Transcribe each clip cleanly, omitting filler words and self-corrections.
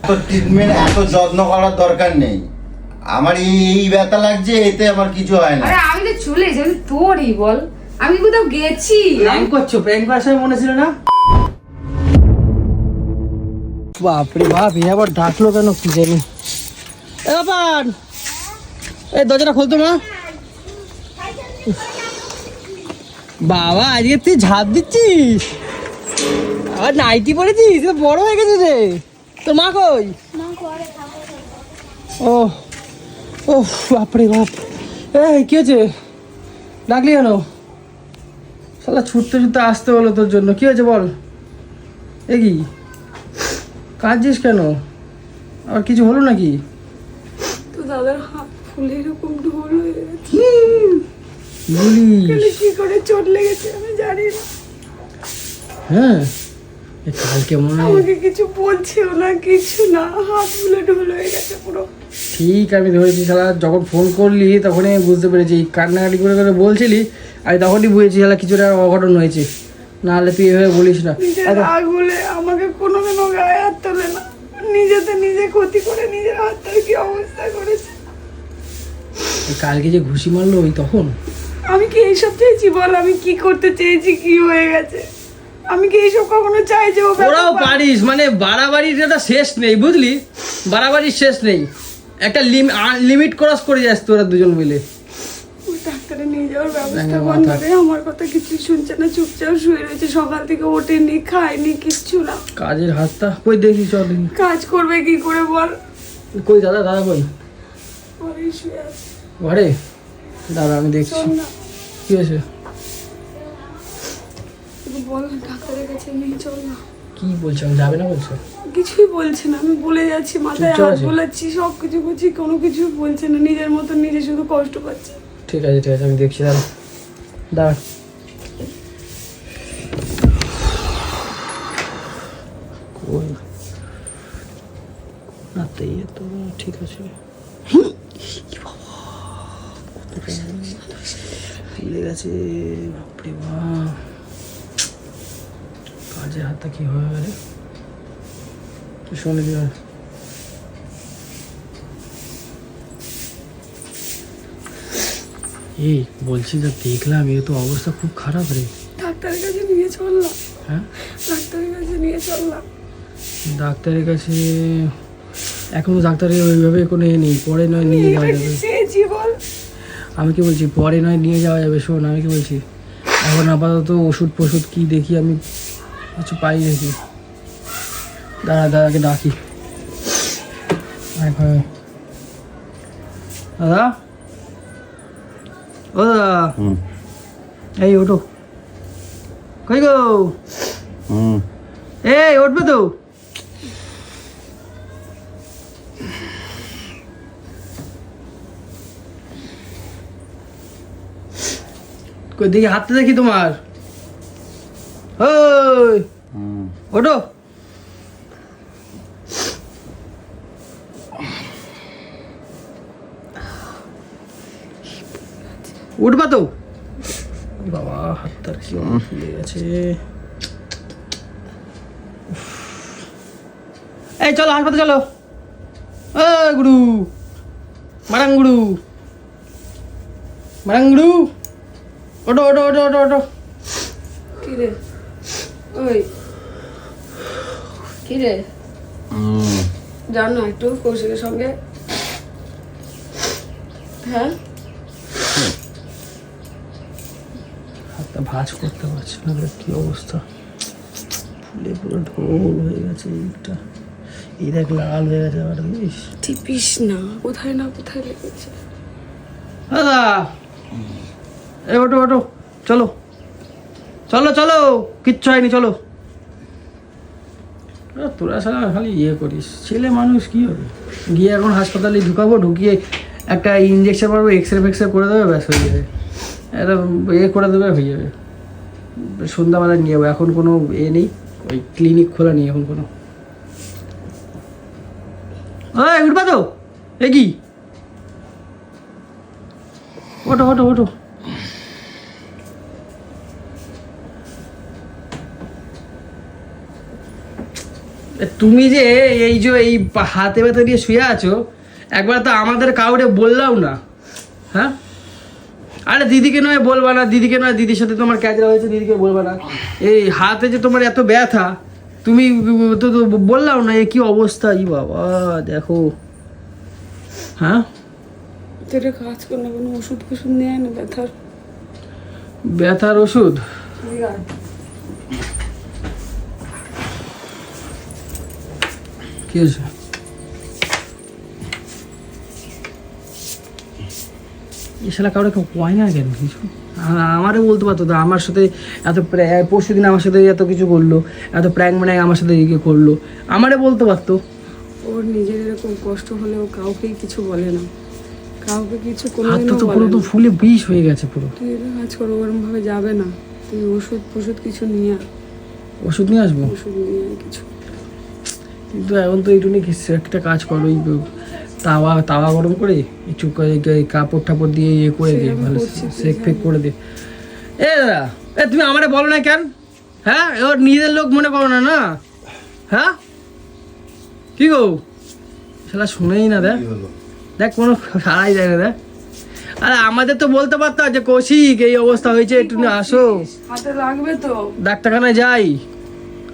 Treatment এত যত্ন করার দরকার নেই। আমার এই ব্যথা লাগছে, এতে আমার কিছু হয় না। আরে আমি তো চলে যাই, তোরই বল, আমি কোথাও গেছি? প্র্যাঙ্ক করছো? প্র্যাঙ্ক করার সময় মনে ছিল না? বাপরে বাপ, এ আবার ডাকলো কেন কি জানি। এ বাবান, এই দরজাটা খুলতো না। বাবা আজকে তুই ঝাঁপ দিচ্ছিস, আর নাইটি পরেছিস, বড় হয়ে গেছিস রে। তোর মা কই? ও ও বাপরে বাপ, এই কি হয়েছে? ডাকলি কেন? শালা ছুটতে ছুটতে আসতে হলো তোর জন্য। কি হয়েছে বল? এ কি কাঁদছিস কেন? আর কিছু হলো নাকি? তো দাদার হাত ফুলে এরকম ঢোল হয়ে গেছে। বলিস? কি করে চোট লেগেছে আমি জানি না। হ্যাঁ, কালকে মনে হয় আমাকে কিছু বলছেও না, কিছু না, হাত ফুলে ঢোল হয়ে গেছে পুরো। ঠিক আমি ধরেছি শালা, যখন ফোন করলি তখনই আমি বুঝতে পেরেছি, কান্নাকাটি করে করে বলছিলি, আমি তখনই বুঝেছি শালা কিছু একটা অঘটন হয়েছে। নাহলে তুই এভাবে বলিস না। নিজের রাগ হলে আমাকে কোনোদিনও গায়ে হাত তোলে না, নিজেতে নিজে ক্ষতি করে নিজের হাতটার কি অবস্থা করেছে। কালকে যে ঘুষি মারলো ওই তখন। আমি কি এইসব চাইছি বল? আমি কি করতে চেয়েছি, কি হয়ে গেছে? আমি কি এইসব কখনো চাই যে ওরাও পারিস, মানে বাড়াবাড়ির একটা শেষ নেই, বুঝলি? বাড়াবাড়ির শেষ নেই, একটা লিমিট ক্রস করে যাস তোরা দুজন মিলে। ডাক্তারে নিয়ে যাওয়ার ব্যবস্থা বন্ধ করে, আমার কথা কিছু শুনছে না, চুপচাপ শুয়ে রয়েছে, সকাল থেকে ওঠেনি, খায়নি, কিচ্ছু না। কাজের হাতটা কই দেখি, চল দেখি। কাজ করবে কি করে বল? কই দাদা? দাদা কই? ঘরেই শুয়ে আছে। ঘরে? দাদা আমি দেখছি। চল না, কি হয়েছে? তুই বল না, ডাক্তারের কাছে নিয়ে চল না। কি বলছো? আমি যাবে না বলছো? কিছুই বলছে না, আমি বলে যাচ্ছি, মাথায় চুপচাপ হাত আছে? বোলাচ্ছি, সব কিছু করছি, কোনো কিছু বলছে না, নিজের মতো নিজে শুধু কষ্ট পাচ্ছে। ঠিক আছে ঠিক আছে, আমি দেখছি। দাঁড়া দাঁড়া। কই না তো, ইয়ে তো ঠিক আছে। ফুলে গেছে, বাপরে বাপ। কাজের হাতটা কি হয়ে গেলে শোনে দিও। এই বলছি যে দেখলাম, এ তো অবস্থা খুব খারাপ রে। ডাক্তারের কাছে নিয়ে চল না। হ্যাঁ, ডাক্তারের কাছে নিয়ে চল না। ডাক্তারের কাছে এখনো ডাক্তারের ওইভাবে কোনো এ নেই, পরে নয় নিয়ে যাওয়া যাবে। চেয়েছি বল। আমি কি বলছি, পরে নয় নিয়ে যাওয়া যাবে। শোন আমি কি বলছি, এখন আপাতত ওষুধ ফষুধ কি দেখি, আমি কিছু পাই নাকি। দাঁড়া দাদাকে ডাকি। দাদা, ও দাদা, এই ওঠো। কই গো? এই উঠবে তো? কই দেখি, হাতটা দেখি তোমার। ওই ওঠো। উঠবা তো? বাবা হাতটার কি ফুলে গেছে। এই চলো হাসপাতালে চলো। গুরু মারাঙ্গুড়ু, মারাঙ্গুড়ু, ওটো ওটো ওটো ওটো ওটো। কি রে? ওই কি রে? যাও না একটু কৌশিকের সঙ্গে। হ্যাঁ, হাতটা ভাঁজ করতে পারছি না, কি অবস্থা, ফুলে পুরো ঢোল হয়ে গেছে। এইটা এই দেখ লাল হয়ে গেছে আবার। টিপিস না, কোথায় না কোথায় লেগেছে। দাদা এই ওটো ওটো, চলো চলো চলো, কিচ্ছু হয়নি, চলো। তোরা সারা খালি ইয়ে করিস, ছেলে মানুষ কি হবে। গিয়ে এখন হাসপাতালে ঢুকাবো, ঢুকিয়ে একটা ইঞ্জেকশন মারবো, এক্সরে ফেক্সরে করে দেবে, ব্যাস হয়ে যাবে। একটা ইয়ে করে দেবে, হয়ে যাবে। সন্ধ্যাবেলা নিয়ে যাবো, এখন কোনো এ নেই, ওই ক্লিনিক খোলা নেই এখন কোনো। ওই উঠবা তো? এ কি, ওটো ওটো ওটো। তুমি যে এই যে এই হাতে ব্যথা দিয়ে শুয়ে আছো, একবার তো আমাদের কাউরে বললাম না, হ্যাঁ? আরে দিদিকে নয় বলবা না, দিদিকে নয়, দিদির সাথে তোমার ক্যাচরা হয়েছে, দিদিকে বলবা না। এই হাতে যে তোমার এত ব্যথা, তুমি তো বললাম না, এ কি অবস্থা, ই বাবা দেখো, হ্যাঁ? তো এটা কাজ করে না, কোনো ওষুধ ফষুধ নেয় না ব্যথার? ব্যথার ওষুধ? কি হয়েছে? এছাড়া কাউরে কেউ কয় না কেন কিছু? আমারও বলতে পারতো তো, আমার সাথে এত পরশু দিন আমার সাথে এত কিছু করলো, এত প্র্যাঙ্ক মানে আমার সাথে ইয়ে করলো, আমারে বলতে পারতো। ওর নিজের এরকম কষ্ট হলেও কাউকেই কিছু বলে না, কাউকে কিছু হাতটা কোনোদিনও তো বলে পুরো তো না। ফুলে বিষ হয়ে গেছে পুরো। তুই এটা কাজ করো, ওরম ভাবে যাবে না। তুই ওষুধ ফষুধ কিছু নিয়ে আয়, ওষুধ নিয়ে আসবো, ওষুধ নিয়ে আয় কিছু। কিন্তু এখন তো এইটুকু কিছু একটা কাজ করো, এই তাওয়া গরম করে একটু কাপড় টাপড় দিয়ে ইয়ে করে দে, সেরকম ভালো করছি, তুই সেক ফেক করে দে। এ দাদা, এ তুমি আমারে বলো না কেন? হ্যাঁ, ওর নিজের লোক মনে করো না, না? হ্যাঁ কি গো, সেটা শুনেই না, দেখ কি হলো? দেখ কোনো সারাই দেয় না, দেখ। আরে আমাদের তো বলতে পারতাম যে কৌশিক এই অবস্থা হয়েছে, একটু না আসো, হাতে লাগবে তো। ডাক্তারখানায় যাই,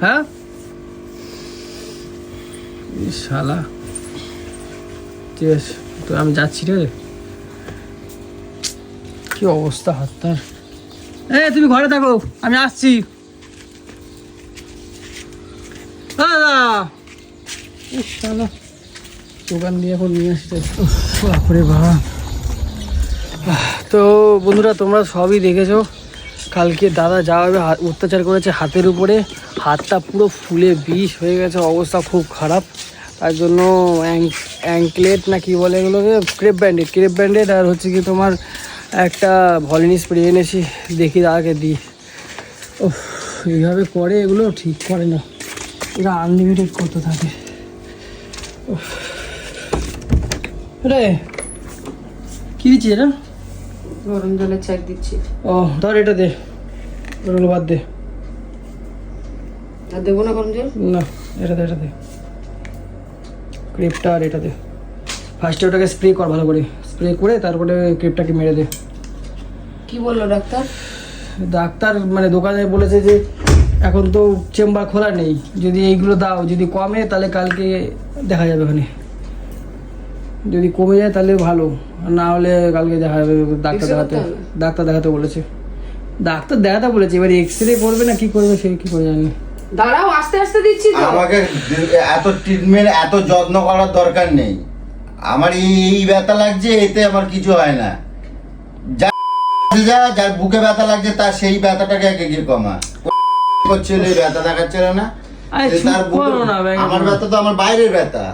হ্যাঁ? শালা, ঠিক আছে, তো আমি যাচ্ছি রে। কি অবস্থা হাতটার। তুমি ঘরে থাকো, আমি আসছি। দাদা, শালা দোকান দিয়ে এখন নিয়ে আসতে, বাপরে বাবা। তো বন্ধুরা, তোমরা সবই দেখেছো, কালকে দাদা যাওয়াবে অত্যাচার করেছে হাতের উপরে, হাতটা পুরো ফুলে বিষ হয়ে গেছে, অবস্থা খুব খারাপ। তার জন্য অ্যাঙ্কলেট না কি বলে এগুলোকে, ক্রেপ ব্যান্ডেড আর হচ্ছে কি তোমার একটা ভলিনি স্প্রে এনেছি, দেখি দাদাকে দিই। ও এইভাবে করে, এগুলো ঠিক করে না, এরা আনলিমিটেড করতে থাকে। রে কী দিচ্ছি এটা? গরম জলে চেক দিচ্ছি। ও ধর এটা দে, ওগুলো বাদ দে। আর দেবো না গরম জল? না, এটা দে ক্রিপটা, আর এটা দে। ফার্স্টে ওটাকে স্প্রে কর ভালো করে, স্প্রে করে তারপরে ক্রিপটাকে মেরে দে। কি বললো ডাক্তার? ডাক্তার মানে দোকানে বলেছে যে এখন তো চেম্বার খোলা নেই, যদি এইগুলো দাও, যদি কমে তাহলে কালকে দেখা যাবে ওখানে, যদি কমে যায় তাহলে ভালো, আর না হলে কালকে দেখা যাবে। ডাক্তার দেখাতে বলেছে, এবার এক্সরে করবে না কি করবে সে কি করে জানি। দাঁড়াও, আস্তে আস্তে দিচ্ছি তো। আমাকে এত ট্রিটমেন্ট, এত যত্ন করার দরকার নেই। আমার এই ব্যথা লাগছে, এতে আমার কিছু হয় না। যার বুকে ব্যথা লাগছে তার সেই ব্যথাটাকে আগে গিয়ে কমা করছিল, এই ব্যথা দেখাচ্ছিল না। তার আমার ব্যথা তো আমার বাইরের ব্যথা,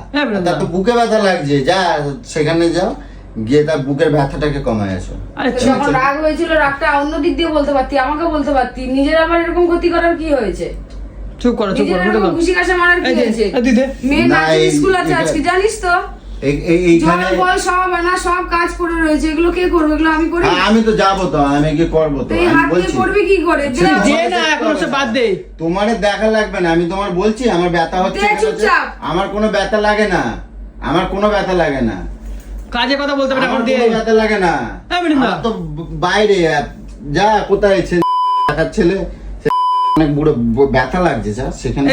তার তো বুকে ব্যথা লাগছে, যা সেখানে যাও, গিয়ে তার বুকের ব্যথাটাকে কমায় আসো। যখন রাগ হয়েছিল, রাগটা অন্য দিক দিয়ে বলতে পারতি, আমাকে বলতে পারতি। নিজের আবার এরকম ক্ষতি করার কি হয়েছে? চুপ করো, খুশি কাশা মারার কি হয়েছে? মেয়ে নার্সিং স্কুল আছে আজকে, জানিস তো? এইখানে সব আনা, সব কাজ পড়ে রয়েছে, এগুলো কে করবে? এগুলো আমি করি? আমি তো যাবো, তো আমি কি করবো? তো এই আমি হাত দিয়ে বলছি করবি কি করে? বাদ দে, তোমার দেখা লাগবে না, আমি তোমার বলছি আমার ব্যথা হচ্ছে, চুপচাপ। আমার কোনো ব্যথা লাগে না, আমার কোনো ব্যথা লাগে না, কাজে কথা বলতে পারে, আমার কোনো ব্যথা লাগে না। আমার তো বাইরে যা কোথায় ছেলে অনেক বুড়ো ব্যথা লাগছে, যা সেখানে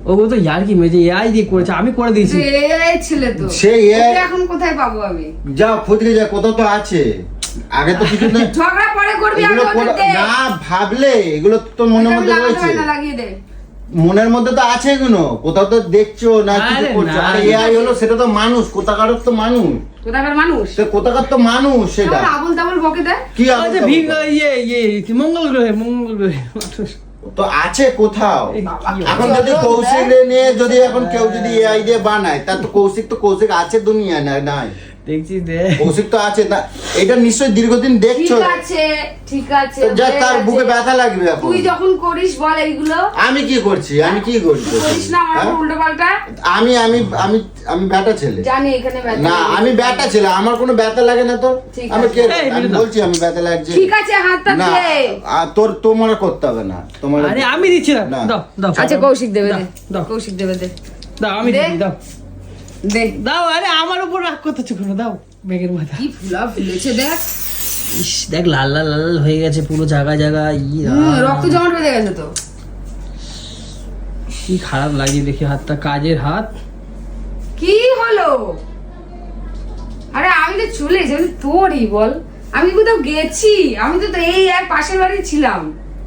ওগুলো তো ইয়ার কি মেজে এআই দিয়ে করেছে, আমি করে দিয়েছি। এই ছেলে তো সেই এখন কোথায় পাবো আমি? যা খুঁজলে যা, কোথাও তো আছে, আগে তো কিছু নেই। ঝগড়া পরে করবি, এগুলো না ভাবলে, এগুলো তো মনের মধ্যে রয়েছে, লাগিয়ে দে। মনের মধ্যে তো আছে, এগুলো কোথাও তো দেখছো না, কিছু করছো। আর এআই হলো, সেটা তো মানুষ, কোথাকার তো মানুষ, কোথাকার মানুষ, কোথাকার তো মানুষ, সেটা আবল তাবল বকে দেয় কি মঙ্গল গ্রহে তো আছে কোথাও। এখন যদি কৌশিক নিয়ে যদি এখন কেউ যদি এআই দিয়ে বানায়, তার তো কৌশিক আছে দুনিয়ায়, না নাই দেখছি কৌশিক তো আছে না, এটা নিশ্চয়ই দীর্ঘদিন দেখছো। ঠিক আছে যা তার বুকে ব্যথা লাগবে এখন। তুই যখন করিস বল এইগুলো। আমি কি করছি? করিস না আমার উল্টো পাল্টা। আমি আমি আমি আমি ব্যাটা ছেলে, জানি এখানে ব্যথা না, আমি ব্যাটা ছেলে, আমার কোনো ব্যথা লাগে না। তো আমি কে? আমি বলছি আমি ব্যথা লাগছে, ঠিক আছে, হাতটা না, দে। তোমার করতে হবে না, তোমার। আরে আমি দিচ্ছি না, দাও দাও। আচ্ছা কৌশিক দেবে, দে কৌশিক দেবে, দে। দাও আমি দে। দিই, দাও দে দাও। আরে আমার উপর রাগ করতেছো কেন? দাও ব্যাগের মাথা। কি ফুলা ফুলেছে দেখ। ইস দেখ লাল লাল লাল লাল হয়ে গেছে পুরো জায়গা জায়গা। রক্ত জমাট বেঁধে গেছে তো। কি খারাপ লাগে দেখি হাতটা, কাজের হাত। কি হলো? আরে আমি তো চলে এসেছি, তোরই বল। আমি কোথাও গেছি? আমি তো এই এক পাশের বাড়ি ছিলাম,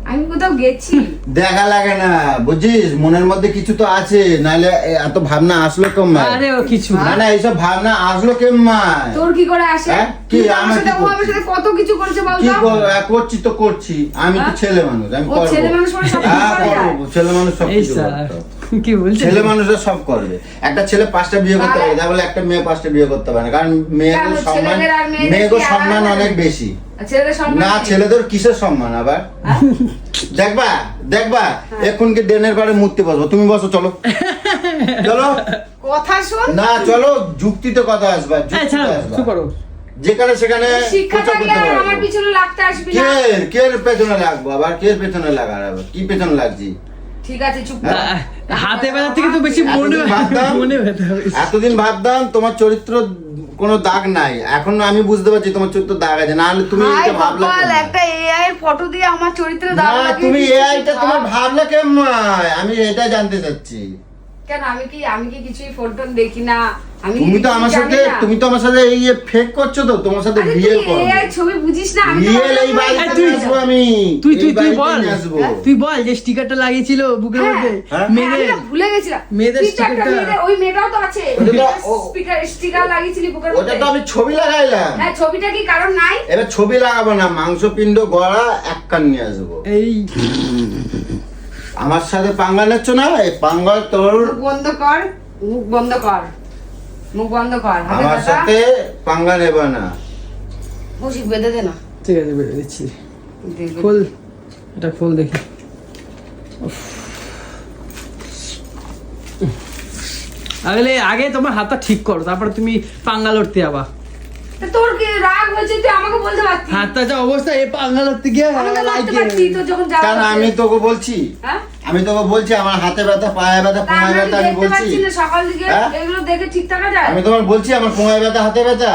আমি কোথাও গেছি? দেখা লাগে না বুঝিস, মনের মধ্যে কিছু তো আছে, নাহলে এত ভাবনা আসলো কেমন? আরে ও কিছু না না, এইসব ভাবনা আসলো কেমন? তোর কি করে আসে? হ্যাঁ? কি তুই তো আমার আমার সাথে, কি ও আমার সাথে কত কিছু করেছে বল কি তো। করছি তো করছি, আমি তো হ্যাঁ? ছেলে মানুষ, আমি ও করবো। ছেলে মানুষ মানে সব কিছু হ্যাঁ করা যায়? করবো, ছেলে মানুষ সব এই কিছু স্যার করতে হবে। কি বলছে? ছেলে মানুষরা সব করবে। একটা ছেলে 5টা বিয়ে করতে পারে, তা বলে একটা মেয়ে 5টা বিয়ে করতে পারে না, কারণ মেয়েদের কেন? সম্মান, ছেলেদের আর মেয়েদের মেয়েদের কি সম্মান আলাদা? অনেক বেশি। আর ছেলেদের সম্মান না, নেই? ছেলেদের কিসের সম্মান আবার? হ্যাঁ? দেখবা দেখবা হ্যাঁ। এখন কি ড্রেনের পাড়ে মূর্তি বসবো, তুমি বসো, চলো চলো। কথা শোন। না চলো, যুক্তিতে কথা আসবা, এই যুক্তিতে ছাড়ো, আসবা। চুপ করো। যেখানে সেখানে শিক্ষা প্রচার থাকলে করতে আর পারবো। আমার পিছনে লাগতে আসবি না। কে পেছনে লাগবো আবার? কে পেছনে লাগার আবার? কি পেছনে লাগছি? ঠিক আছে চুপ কর। আহ, হাতে ব্যথা থেকে তো বেশি মনে এতদিন ভাবতাম, মনে ব্যথা হবে। এতদিন ভাবতাম তোমার চরিত্র কোনো দাগ নাই, এখন আমি বুঝতে পারছি তোমার চরিত্র দাগ আছে, না হলে তুমি হাই এটা ভাবলা কপাল, কেন? একটা এআই এর ফটো দিয়ে আমার চরিত্রে না, দাগ লাগিয়ে তুমি দিয়েছিস। এআইটা তোমার ভাবলা কেমন? আমি এটা জানতে চাচ্ছি। কেন আমি কি কিছুই ফটো দেখি না? আমি তুমি তো কিছু আমার জানি সাথে না? তুমি তো আমার সাথে এই ফেক করছো, তো তোমার সাথে আরে বিয়ে তুই করবো। AI ছবি বুঝিস না? আমি তো রিয়েল এই ভাবলাম বাড়িতে তুই- নিয়ে আসবো আমি। তুই এই তুই তুই বাড়িতে বল, নিয়ে আসবো। তুই বল যে স্টিকারটা লাগিয়েছিল বুকের হ্যাঁ, মধ্যে হ্যাঁ। আমি মেয়েদের। না ভুলে গেছিলাম। মেয়েদের তুই তো একটা স্টিকারটা- মেয়েদের- ওই মেয়েটাও তো আছে। স্টিকার লাগিয়েছিলি বুকের ওটা মধ্যে। তো আমি ছবি লাগাইলাম। হ্যাঁ, ছবিটা কি কারণ নাই? এবার ছবি লাগাবো না, মাংসপিণ্ড গড়া এক কান নিয়ে আসবো। এই আমার সাথে পাঙ্গা নিচ্ছ না, এই পাঙ্গা তোর। মুখ বন্ধ কর, মুখ বন্ধ কর, মুখ বন্ধ কর। হাতে আমার ব্যথা। সাথে পাঙ্গা নেবে না। কৌশিক বেঁধে দে না। ঠিক আছে বেরিয়ে দিচ্ছি। দে, দে। ফুল এটা ফুল দেখি। উফ। আগে তোমার হাতটা ঠিক করো, তারপরে তুমি পাঙ্গা লড়তে যাবা। তা তোর কি রাগ হয়েছে? তুই আমাকে বলতে পারতিস। হাতটা যা অবস্থা, এই পাঙ্গা লড়তে গিয়ে আমি তো লড়তে লাগে। পারছি, তোর যখন যাওয়া কারণ হচ্ছে। আমি তোকে বলছি, হ্যাঁ? আমি তোকে বলছি আমার হাতে ব্যথা, পায়ে ব্যথা, তা কোমরে আমরা কি ব্যথা, আমি দেখতে বলছি। পাচ্ছি না সকাল দিকে? হ্যাঁ? এগুলো দেখে ঠিক থাকা যায়? আমি তোমার বলছি আমার কোমরে ব্যথা, হাতে ব্যথা।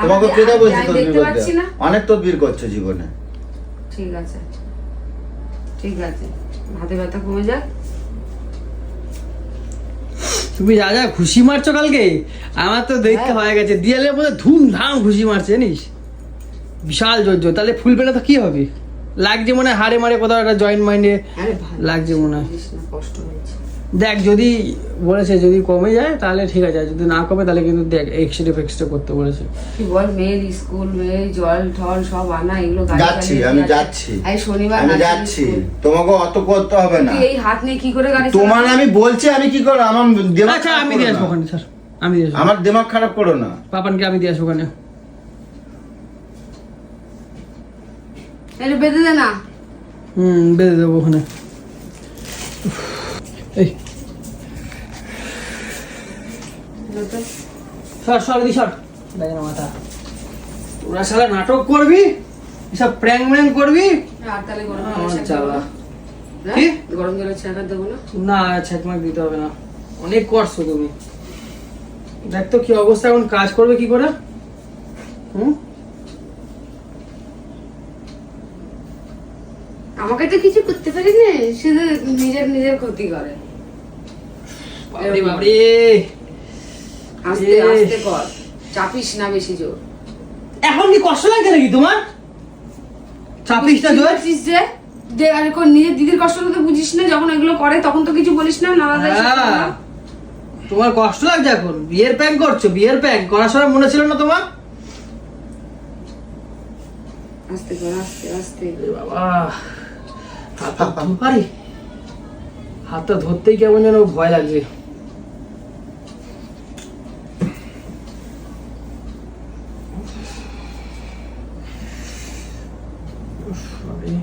তোমাকে আমি- কেটে বলছি আমি তদবির দেখতে করতে। পাচ্ছি না। অনেক তদবির করছো জীবনে। ঠিক আছে, ঠিক আছে, হাতে ব্যথা কমে যাক। তুমি যা যা খুশি মারছো কালকে, আমার তো দেখতে হয়ে গেছে। দিয়ালের মধ্যে ধুমধাম খুশি মারছে জানিস, বিশাল জোর। তাহলে ফুল পেলে তো কি হবে? লাগছে মনে হয় হাড়ে মারে কোথাও একটা জয়েন্ট মাইন্ডে আরে ভাই, লাগছে মনে হয়। বুঝিস না, কষ্ট হয়েছে। দেখ যদি বলেছে যদি কমে যায় তাহলে ঠিক আছে, আর যদি না কমে তাহলে কিন্তু দেখ এক্সরে ফেক্সরে করতে বলেছে। কি বল, মেয়ের স্কুল, মেয়ের জল ঠল সব আনা, এগুলো গাড়ি যাচ্ছি, চালিয়ে আমি দিয়ে যাচ্ছি, এই শনিবার আমি নাচের যাচ্ছি, স্কুল। তোমাকে অত করতে হবে না। তুই এই হাত নিয়ে কি করে গাড়ি তোমার চালাবি? আমি বলছি আমি কি করো, আমার দিমাগ আচ্ছা খারাপ আমি করো দিয়ে না। আসবো ওখানে, স্যার আমি দিয়ে আসবো। আমার দিমাগ খারাপ করো না। পাপানকে আমি দিয়ে আসবো ওখানে। এটা বেঁধে দে না। বেঁধে দেবো ওখানে। এই সর দি সর, দেখে না মাথা। তোরা সারা নাটক করবি, এসব প্র্যাঙ্ক ম্যাঙ্ক করবি। আর তাহলে গরম আমার জলের ছাঁকা জ্বালা। দেবো না? কি? গরম জলের ছাঁকা দেবো না? না ছেকমাক দিতে হবে না, অনেক করছো তুমি। দেখ তো কি অবস্থা, এখন কাজ করবে কি করে? আমাকে তো কিছু করতে পারি না, শুধু নিজের ক্ষতি করে। বাবরে বাবরে, আস্তে এ। আস্তে কর, চাপিস না বেশি জোর। এখন কি কষ্ট লাগছে নাকি তোমার? চাপিস না জোর। বুঝছিস যে আর নিজের দিদির কষ্টটা তো বুঝিস না, যখন এগুলো করে তখন তো কিছু বলিস না, নানা দাই হ্যাঁ, তোমার কষ্ট লাগছে এখন? বিয়ের প্যাং করছো, বিয়ের প্যাং করার সময় মনে ছিল না তোমার? আস্তে কর, আস্তে আস্তে। এ বাবা, হাতটা ধরতে পারি? হাতটা ধরতেই কেমন যেন ভয় লাগছে। উফ, বাবারে।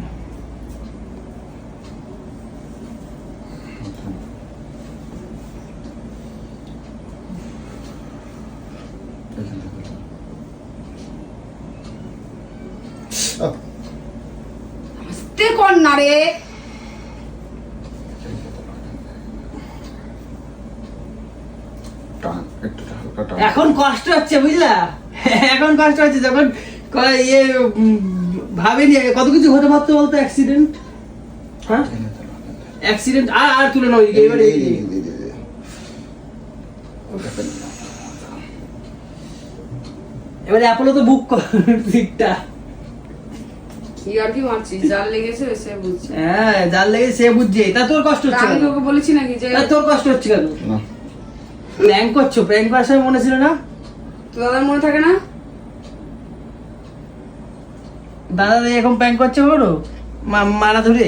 আস্তে কর না রে। হালকা টান। এখন কষ্ট হচ্ছে বুঝলা, এখন কষ্ট হচ্ছে যখন ইয়ে ভাবেনি আগে কত কিছু হতে পারতো বলতো, অ্যাক্সিডেন্ট, হ্যাঁ অ্যাক্সিডেন্ট। আর তুলে নাও এদিকে, এবারে এবারে অ্যাপোলো তো বুক কর সিটটা। কি আর কি মারছিস, জাল লেগেছে সে বুঝছে। হ্যাঁ যার লেগে সে বুঝছে, তা তোর কষ্ট হচ্ছে আমি কেন? তোকে বলেছি নাকি যে তা তোর কষ্ট হচ্ছে কেন? না প্র্যাঙ্ক করছো, প্র্যাঙ্ক করার সময় মনে ছিল না? তোর দাদার মনে থাকে না? দাদা এরকম প্র্যাঙ্ক করছে বলো মারা ধরে।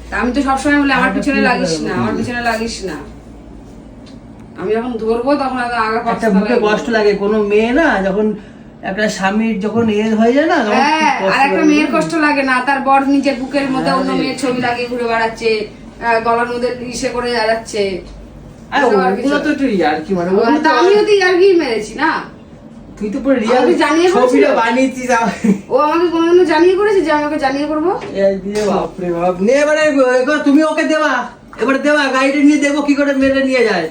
তা আমি তো সবসময় বলি আমার পিছনে লাগিস না, আমার পিছনে লাগিস না। আমি যখন ধরবো তখন আগা একটা বুকে কষ্ট লাগে, কোনো মেয়ে না যখন একটা স্বামীর যখন এজ হয়ে যায় না তখন হ্যাঁ, খুব কষ্ট আর একটা লাগে। মেয়ের কষ্ট লাগে না, তার বর নিজের বুকের মধ্যে অন্য হ্যাঁ রে। মেয়ের ছবি লাগিয়ে ঘুরে বেড়াচ্ছে, গলার মধ্যে ইসে করে বেড়াচ্ছে। আর ওগুলো তো একটু আর কি মানে ওগুলো তা তো আমিও তো ইয়ার্কি মেরেছি না। তুই তো পুরো রিয়াল আমাকে জানিয়ে ছবিটা করেছিল? বানিয়েছিস। ও আমাকে কোনোদিনও জানিয়ে করেছে যে আমাকে জানিয়ে করবো? বাপরে বাপ, নে এবারে এবার তুমি ওকে দেবা, এবারে দেবা গাড়িটা নিয়ে দেখবো কি করে মেরে নিয়ে যায়।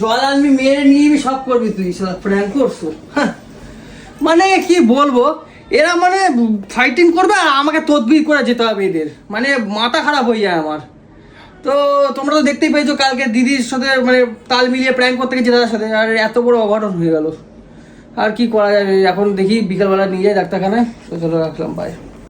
জল আনবি, মেরে নিয়ে সব করবি তুই, সব প্র্যাঙ্ক করছো। হ্যাঁ। মানে কি বলবো, এরা মানে ফাইটিং করবে আর আমাকে তদবির করে যেতে হবে এদের, মানে মাথা খারাপ হয়ে যায় আমার। তো তোমরা তো দেখতেই পেয়েছো কালকে দিদির সাথে মানে তাল মিলিয়ে প্র্যাঙ্ক করতে গেছি দাদার সাথে, আর এত বড় অঘটন হয়ে গেল। আর কি করা যাবে, এখন দেখি বিকালবেলা নিয়ে যাই ডাক্তারখানায়। তো চলো রাখলাম, বাই।